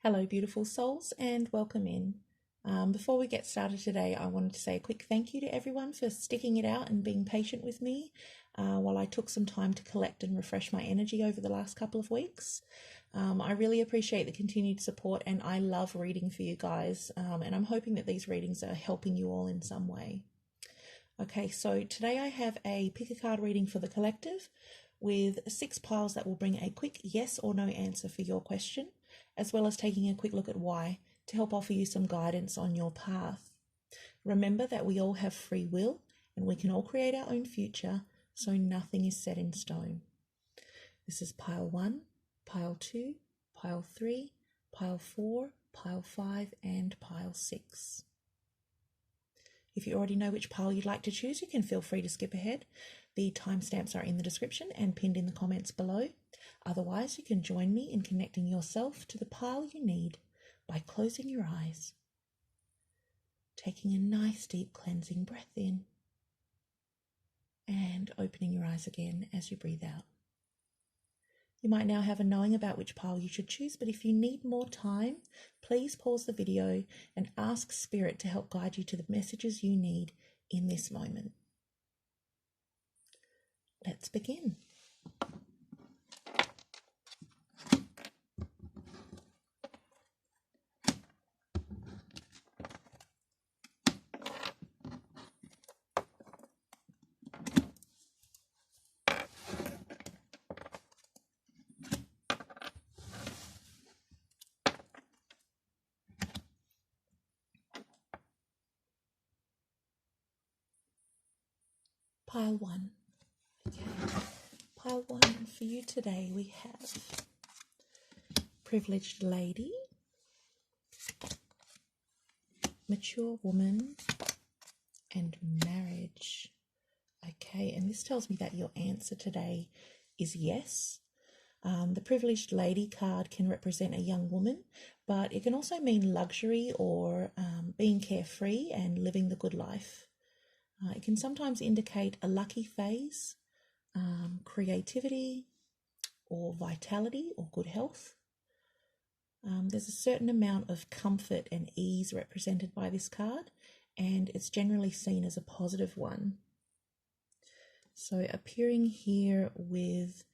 Hello, beautiful souls, and welcome in. Before we get started today, I wanted to say a quick thank you to everyone for sticking it out and being patient with me while I took some time to collect and refresh my energy over the last couple of weeks. I really appreciate the continued support, and I love reading for you guys, and I'm hoping that these readings are helping you all in some way. Okay, so today I have a pick a card reading for the collective with 6 piles that will bring a quick yes or no answer for your question, as well as taking a quick look at why to help offer you some guidance on your path. Remember that we all have free will and we can all create our own future, so nothing is set in stone. This is pile 1, pile 2, pile 3, pile 4, pile 5, and pile 6. If you already know which pile you'd like to choose, you can feel free to skip ahead. The timestamps are in the description and pinned in the comments below. Otherwise, you can join me in connecting yourself to the pile you need by closing your eyes, taking a nice deep cleansing breath in, and opening your eyes again as you breathe out. You might now have a knowing about which pile you should choose, but if you need more time, please pause the video and ask Spirit to help guide you to the messages you need in this moment. Let's begin. Pile 1. Okay. Pile 1 for you today we have privileged lady, mature woman, and marriage. Okay, and this tells me that your answer today is yes. The privileged lady card can represent a young woman, but it can also mean luxury or being carefree and living the good life. It can sometimes indicate a lucky phase, creativity, or vitality or good health. There's a certain amount of comfort and ease represented by this card, and it's generally seen as a positive one. So appearing here with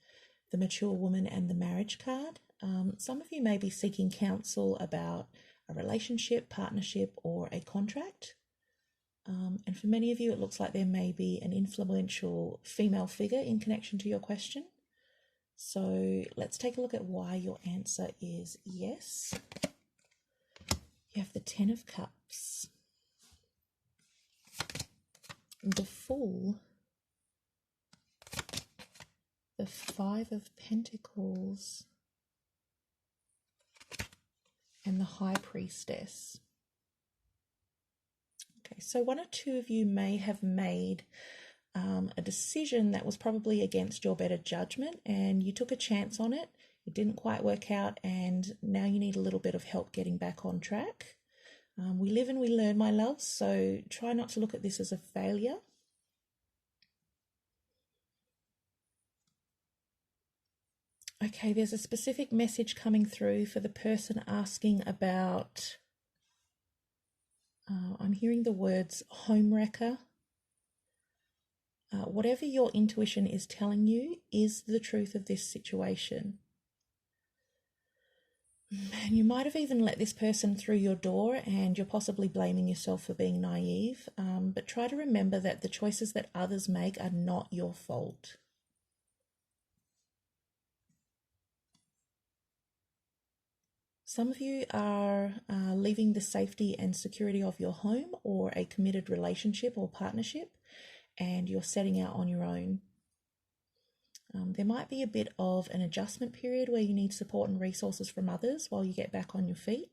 the mature woman and the marriage card, some of you may be seeking counsel about a relationship, partnership, or a contract. And for many of you, it looks like there may be an influential female figure in connection to your question. So let's take a look at why your answer is yes. You have the 10 of Cups, the Fool, the 5 of Pentacles, and the High Priestess. Okay, so one or two of you may have made a decision that was probably against your better judgment, and you took a chance on it. It didn't quite work out, and now you need a little bit of help getting back on track. We live and we learn, my loves, so try not to look at this as a failure. Okay, there's a specific message coming through for the person asking about, I'm hearing the words homewrecker. Whatever your intuition is telling you is the truth of this situation. And you might have even let this person through your door, and you're possibly blaming yourself for being naive, but try to remember that the choices that others make are not your fault. Some of you are leaving the safety and security of your home or a committed relationship or partnership, and you're setting out on your own. There might be a bit of an adjustment period where you need support and resources from others while you get back on your feet.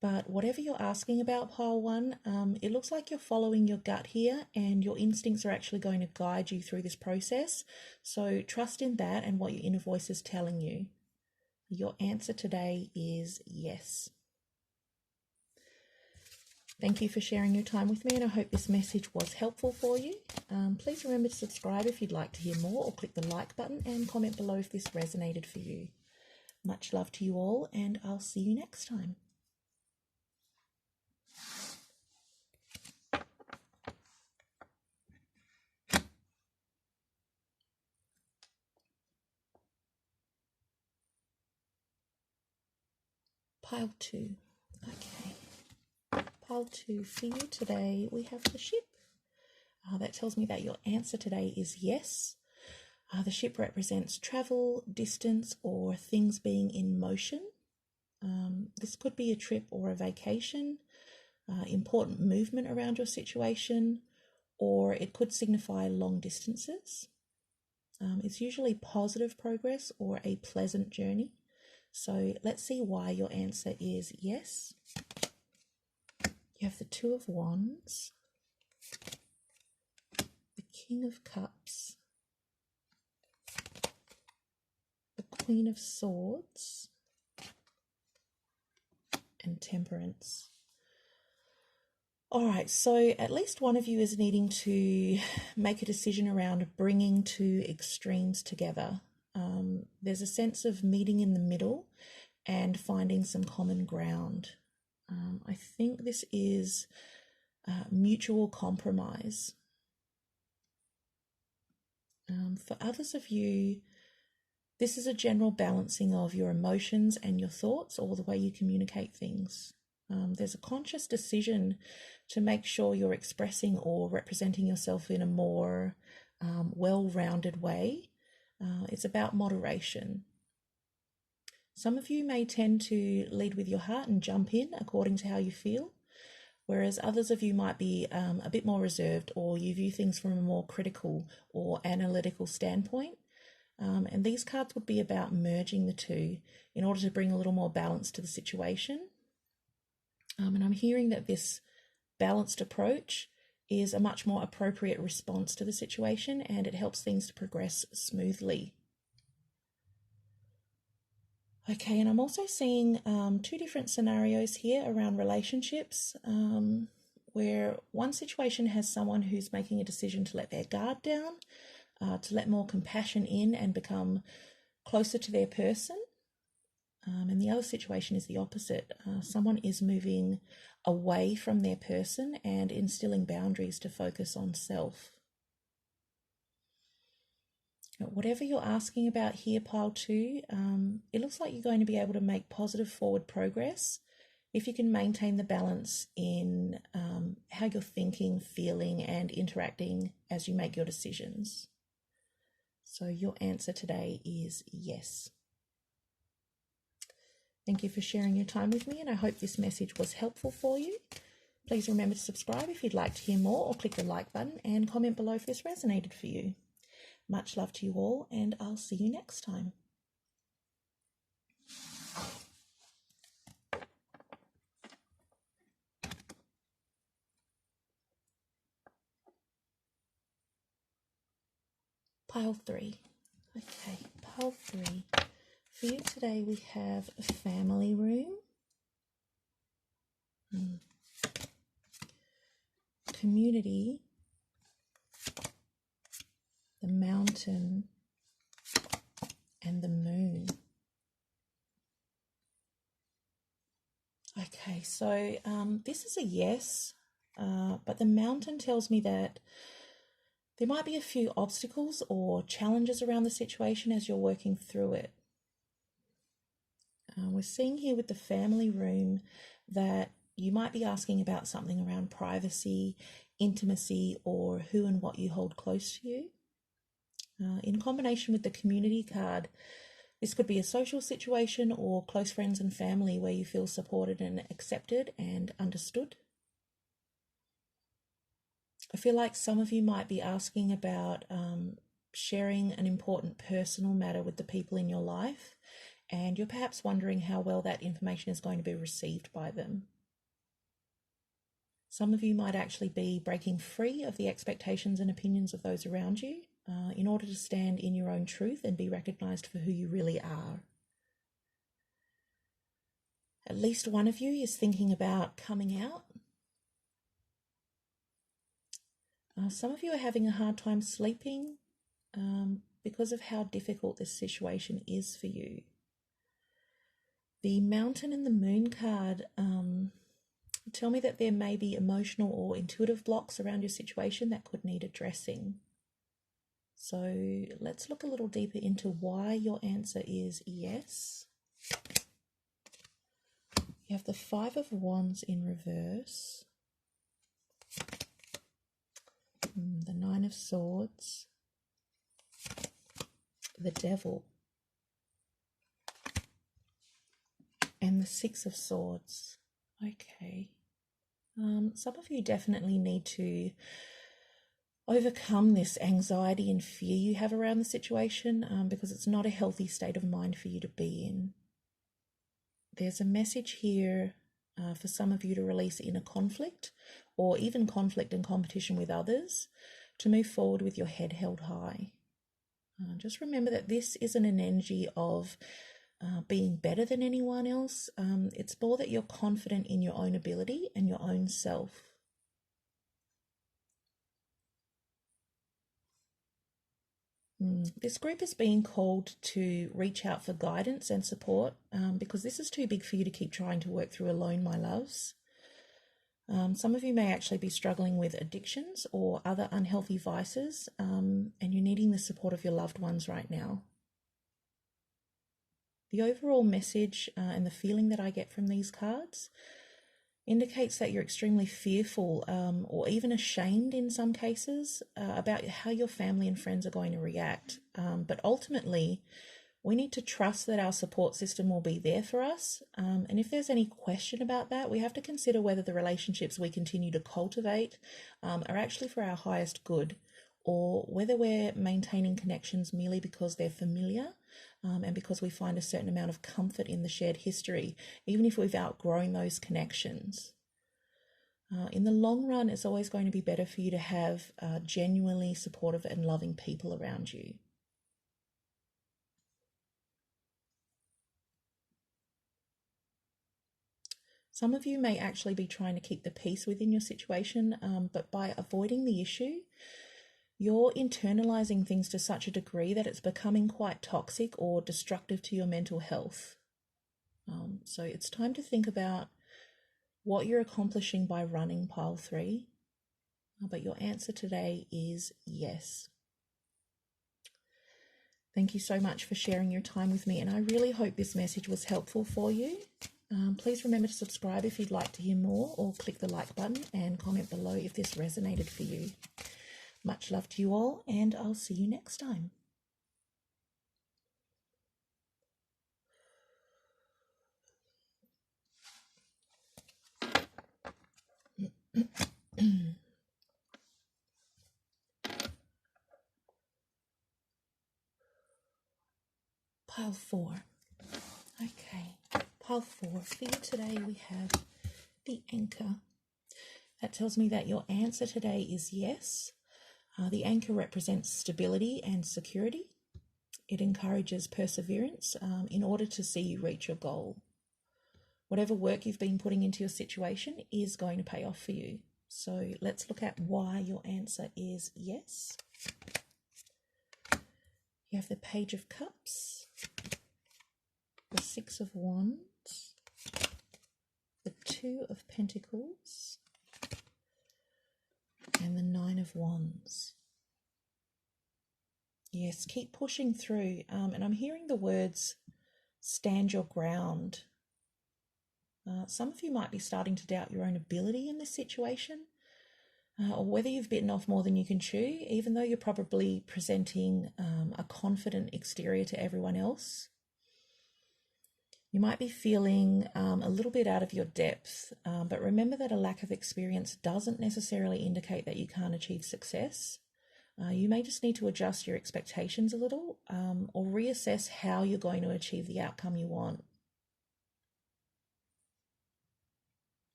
But whatever you're asking about, pile 1, it looks like you're following your gut here, and your instincts are actually going to guide you through this process. So trust in that and what your inner voice is telling you. Your answer today is yes. Thank you for sharing your time with me, and I hope this message was helpful for you. Please remember to subscribe if you'd like to hear more, or click the like button and comment below if this resonated for you. Much love to you all, and I'll see you next time. Pile 2. Okay. Pile 2 for you today, we have the ship. That tells me that your answer today is yes. The ship represents travel, distance, or things being in motion. This could be a trip or a vacation, important movement around your situation, or it could signify long distances. It's usually positive progress or a pleasant journey. So let's see why your answer is yes. You have the Two of Wands, the King of Cups, the Queen of Swords, and Temperance. All right, so at least one of you is needing to make a decision around bringing two extremes together. There's a sense of meeting in the middle and finding some common ground. I think this is mutual compromise. For others of you, this is a general balancing of your emotions and your thoughts or the way you communicate things. There's a conscious decision to make sure you're expressing or representing yourself in a more well-rounded way. It's about moderation. Some of you may tend to lead with your heart and jump in according to how you feel, whereas others of you might be a bit more reserved, or you view things from a more critical or analytical standpoint. And these cards would be about merging the two in order to bring a little more balance to the situation. And I'm hearing that this balanced approach is a much more appropriate response to the situation, and it helps things to progress smoothly. Okay, and I'm also seeing two different scenarios here around relationships, where one situation has someone who's making a decision to let their guard down, to let more compassion in and become closer to their person. And the other situation is the opposite. Someone is moving away from their person and instilling boundaries to focus on self. Whatever you're asking about here, pile 2, it looks like you're going to be able to make positive forward progress if you can maintain the balance in how you're thinking, feeling, and interacting as you make your decisions. So your answer today is yes. Thank you for sharing your time with me, and I hope this message was helpful for you. Please remember to subscribe if you'd like to hear more, or click the like button and comment below if this resonated for you. Much love to you all, and I'll see you next time. Pile 3. Okay, pile 3. For you today, we have a family room, community, the mountain, and the moon. Okay, so this is a yes, but the mountain tells me that there might be a few obstacles or challenges around the situation as you're working through it. We're seeing here with the family room that you might be asking about something around privacy, intimacy, or who and what you hold close to you. In combination with the community card, this could be a social situation or close friends and family where you feel supported and accepted and understood. I feel like some of you might be asking about sharing an important personal matter with the people in your life, and you're perhaps wondering how well that information is going to be received by them. Some of you might actually be breaking free of the expectations and opinions of those around you in order to stand in your own truth and be recognized for who you really are. At least one of you is thinking about coming out. Some of you are having a hard time sleeping because of how difficult this situation is for you. The Mountain and the Moon card tell me that there may be emotional or intuitive blocks around your situation that could need addressing. So let's look a little deeper into why your answer is yes. You have the Five of Wands in reverse, the Nine of Swords, the Devil, and the Six of Swords. Okay. Some of you definitely need to overcome this anxiety and fear you have around the situation because it's not a healthy state of mind for you to be in. There's a message here for some of you to release inner conflict or even conflict and competition with others to move forward with your head held high. Just remember that this isn't an energy of being better than anyone else. It's more that you're confident in your own ability and your own self. This group is being called to reach out for guidance and support because this is too big for you to keep trying to work through alone, my loves. Some of you may actually be struggling with addictions or other unhealthy vices, and you're needing the support of your loved ones right now. The overall message and the feeling that I get from these cards indicates that you're extremely fearful or even ashamed in some cases about how your family and friends are going to react. But ultimately, we need to trust that our support system will be there for us. And if there's any question about that, we have to consider whether the relationships we continue to cultivate are actually for our highest good, or whether we're maintaining connections merely because they're familiar and because we find a certain amount of comfort in the shared history, even if we've outgrown those connections. In the long run, it's always going to be better for you to have genuinely supportive and loving people around you. Some of you may actually be trying to keep the peace within your situation, but by avoiding the issue, you're internalizing things to such a degree that it's becoming quite toxic or destructive to your mental health. So it's time to think about what you're accomplishing by running pile 3. But your answer today is yes. Thank you so much for sharing your time with me, and I really hope this message was helpful for you. Please remember to subscribe if you'd like to hear more, or click the like button and comment below if this resonated for you. Much love to you all, and I'll see you next time. Pile 4. Okay, pile 4. For you today, we have the Anchor. That tells me that your answer today is yes. The anchor represents stability and security. It encourages perseverance in order to see you reach your goal. Whatever work you've been putting into your situation is going to pay off for you. So let's look at why your answer is yes. You have the Page of Cups, the Six of Wands, the Two of Pentacles, and the Nine of Wands. Yes, keep pushing through. And I'm hearing the words, stand your ground. Some of you might be starting to doubt your own ability in this situation, or whether you've bitten off more than you can chew, even though you're probably presenting a confident exterior to everyone else. You might be feeling a little bit out of your depth, but remember that a lack of experience doesn't necessarily indicate that you can't achieve success. You may just need to adjust your expectations a little, or reassess how you're going to achieve the outcome you want.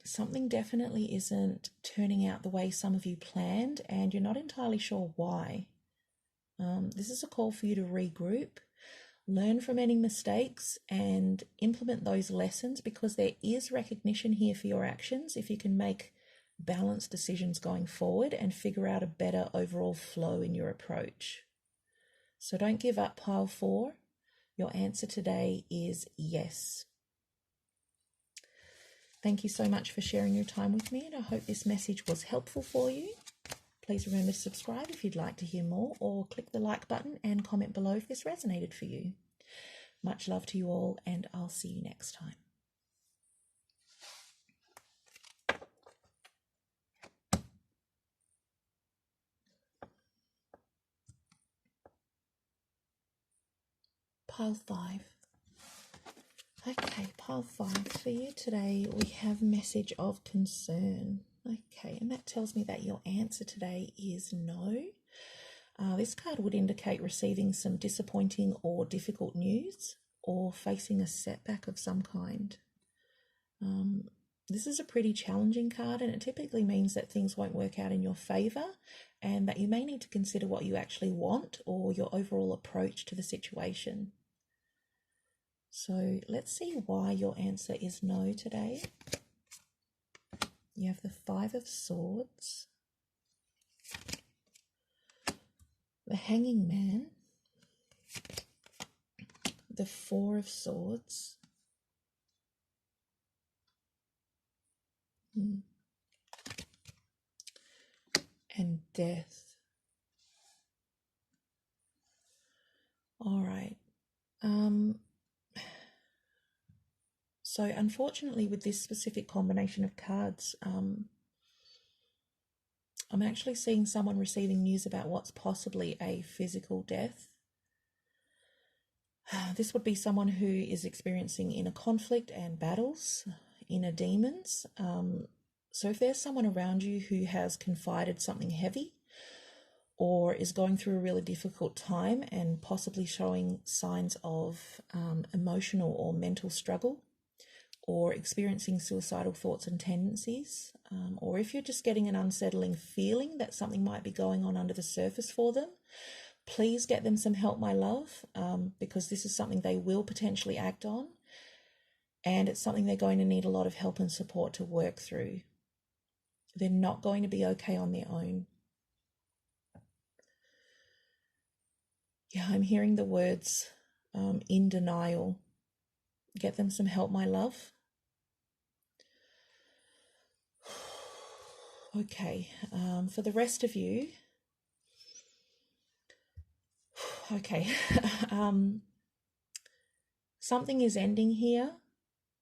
Something definitely isn't turning out the way some of you planned, and you're not entirely sure why. This is a call for you to regroup, learn from any mistakes, and implement those lessons, because there is recognition here for your actions if you can make balanced decisions going forward and figure out a better overall flow in your approach. So don't give up, pile 4. Your answer today is yes. Thank you so much for sharing your time with me, and I hope this message was helpful for you. Please remember to subscribe if you'd like to hear more, or click the like button and comment below if this resonated for you. Much love to you all, and I'll see you next time. Pile 5. Okay, pile 5. For you today, we have message of concern. Okay, and that tells me that your answer today is no. This card would indicate receiving some disappointing or difficult news, or facing a setback of some kind. This is a pretty challenging card, and it typically means that things won't work out in your favour, and that you may need to consider what you actually want or your overall approach to the situation. So let's see why your answer is no today. You have the 5 of Swords, the Hanging Man, the 4 of Swords, and Death. All right. So unfortunately, with this specific combination of cards, I'm actually seeing someone receiving news about what's possibly a physical death. This would be someone who is experiencing inner conflict and battles, inner demons. So if there's someone around you who has confided something heavy, or is going through a really difficult time and possibly showing signs of emotional or mental struggle, or experiencing suicidal thoughts and tendencies, or if you're just getting an unsettling feeling that something might be going on under the surface for them, please get them some help, my love, because this is something they will potentially act on, and it's something they're going to need a lot of help and support to work through. They're not going to be okay on their own. Yeah, I'm hearing the words in denial. Get them some help, my love. Okay, for the rest of you, okay, something is ending here.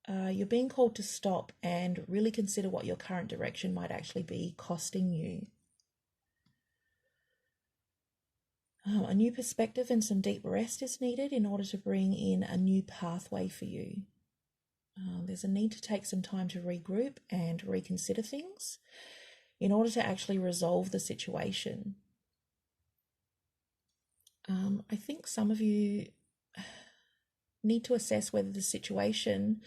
You're being called to stop and really consider what your current direction might actually be costing you. A new perspective and some deep rest is needed in order to bring in a new pathway for you. There's a need to take some time to regroup and reconsider things in order to actually resolve the situation. I think some of you need to assess whether the situation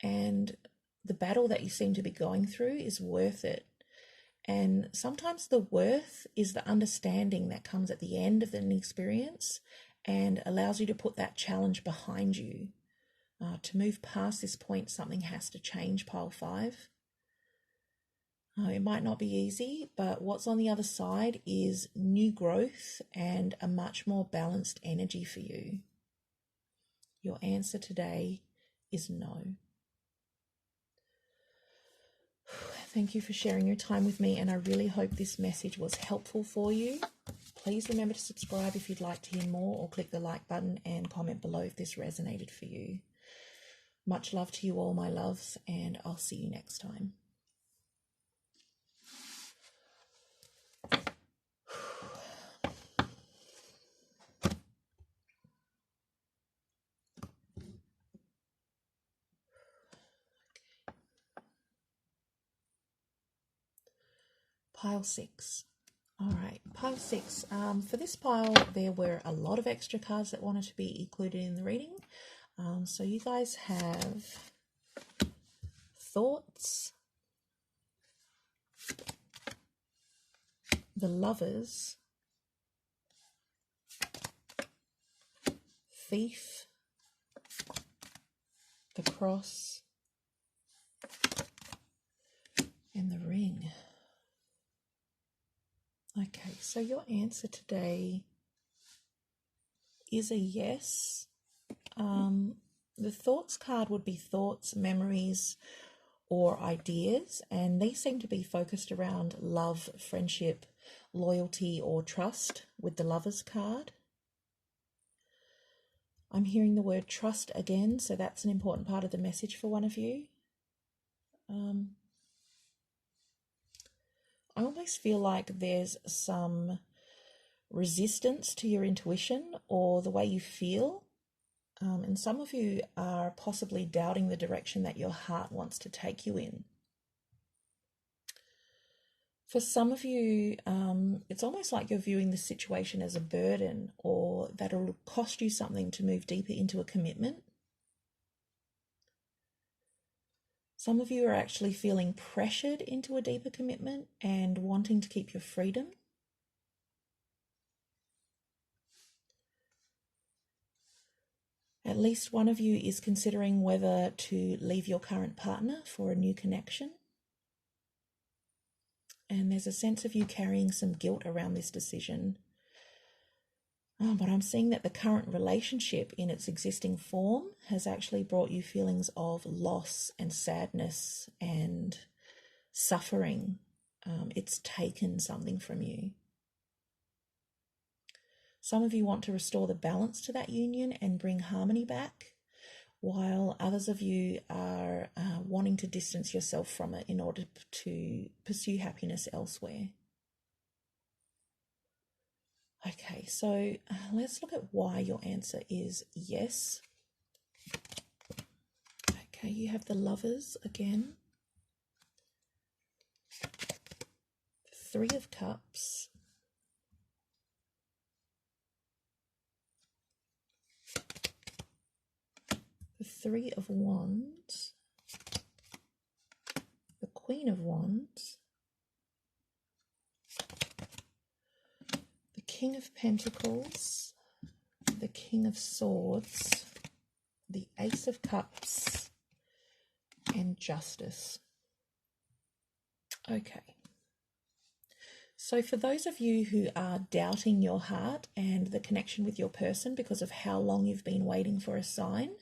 and the battle that you seem to be going through is worth it. And sometimes the worth is the understanding that comes at the end of an experience and allows you to put that challenge behind you. To move past this point, something has to change, pile 5. It might not be easy, but what's on the other side is new growth and a much more balanced energy for you. Your answer today is no. Thank you for sharing your time with me, and I really hope this message was helpful for you. Please remember to subscribe if you'd like to hear more, or click the like button and comment below if this resonated for you. Much love to you all, my loves, and I'll see you next time. Pile 6. All right, pile 6. For this pile, there were a lot of extra cards that wanted to be included in the reading. So you guys have Thoughts, the Lovers, Thief, the Cross, and the Ring. Okay, so your answer today is a yes. The thoughts card would be thoughts, memories, or ideas, and these seem to be focused around love, friendship, loyalty, or trust with the Lovers card. I'm hearing the word trust again, so that's an important part of the message for one of you. I almost feel like there's some resistance to your intuition or the way you feel. And some of you are possibly doubting the direction that your heart wants to take you in. For some of you, it's almost like you're viewing the situation as a burden, or that it'll cost you something to move deeper into a commitment. Some of you are actually feeling pressured into a deeper commitment and wanting to keep your freedom. At least one of you is considering whether to leave your current partner for a new connection. And there's a sense of you carrying some guilt around this decision. But I'm seeing that the current relationship in its existing form has actually brought you feelings of loss and sadness and suffering. It's taken something from you. Some of you want to restore the balance to that union and bring harmony back, while others of you are wanting to distance yourself from it in order to pursue happiness elsewhere. Okay, so let's look at why your answer is yes. Okay, you have the Lovers again. 3 of Cups. The 3 of Wands. The Queen of Wands. The King of Pentacles. The King of Swords. The Ace of Cups. And Justice. Okay. So for those of you who are doubting your heart and the connection with your person because of how long you've been waiting for a sign,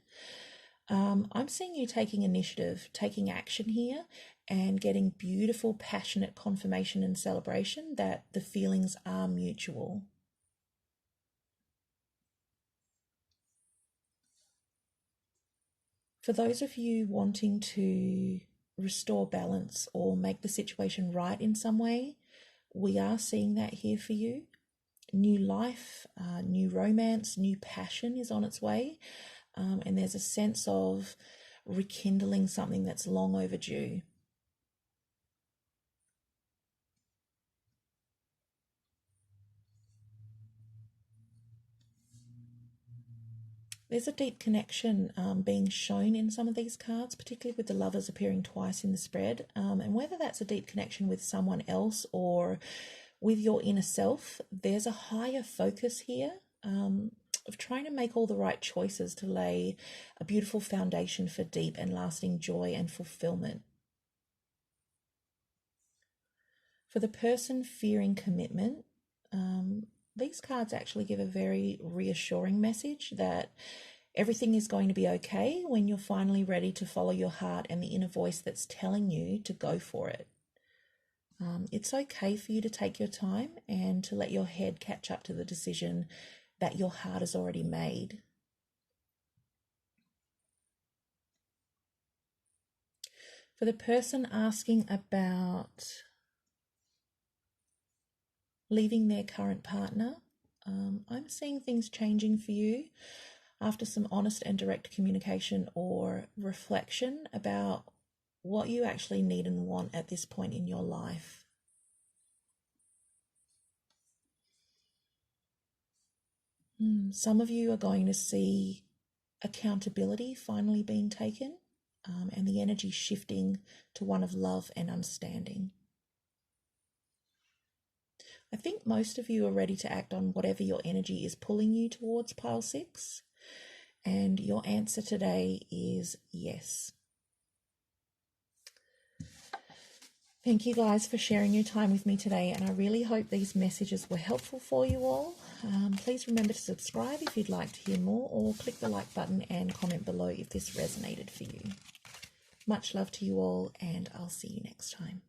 I'm seeing you taking initiative, taking action here, and getting beautiful, passionate confirmation and celebration that the feelings are mutual. For those of you wanting to restore balance or make the situation right in some way, we are seeing that here for you. New life, new romance, new passion is on its way. And there's a sense of rekindling something that's long overdue. There's a deep connection being shown in some of these cards, particularly with the Lovers appearing twice in the spread. And whether that's a deep connection with someone else or with your inner self, there's a higher focus here of trying to make all the right choices to lay a beautiful foundation for deep and lasting joy and fulfillment. For the person fearing commitment, these cards actually give a very reassuring message that everything is going to be okay when you're finally ready to follow your heart and the inner voice that's telling you to go for it. It's okay for you to take your time and to let your head catch up to the decision that your heart has already made. For the person asking about leaving their current partner, I'm seeing things changing for you after some honest and direct communication or reflection about what you actually need and want at this point in your life. Some of you are going to see accountability finally being taken, and the energy shifting to one of love and understanding. I think most of you are ready to act on whatever your energy is pulling you towards pile 6. And your answer today is yes. Thank you guys for sharing your time with me today. And I really hope these messages were helpful for you all. Please remember to subscribe if you'd like to hear more, or click the like button and comment below if this resonated for you. Much love to you all, and I'll see you next time.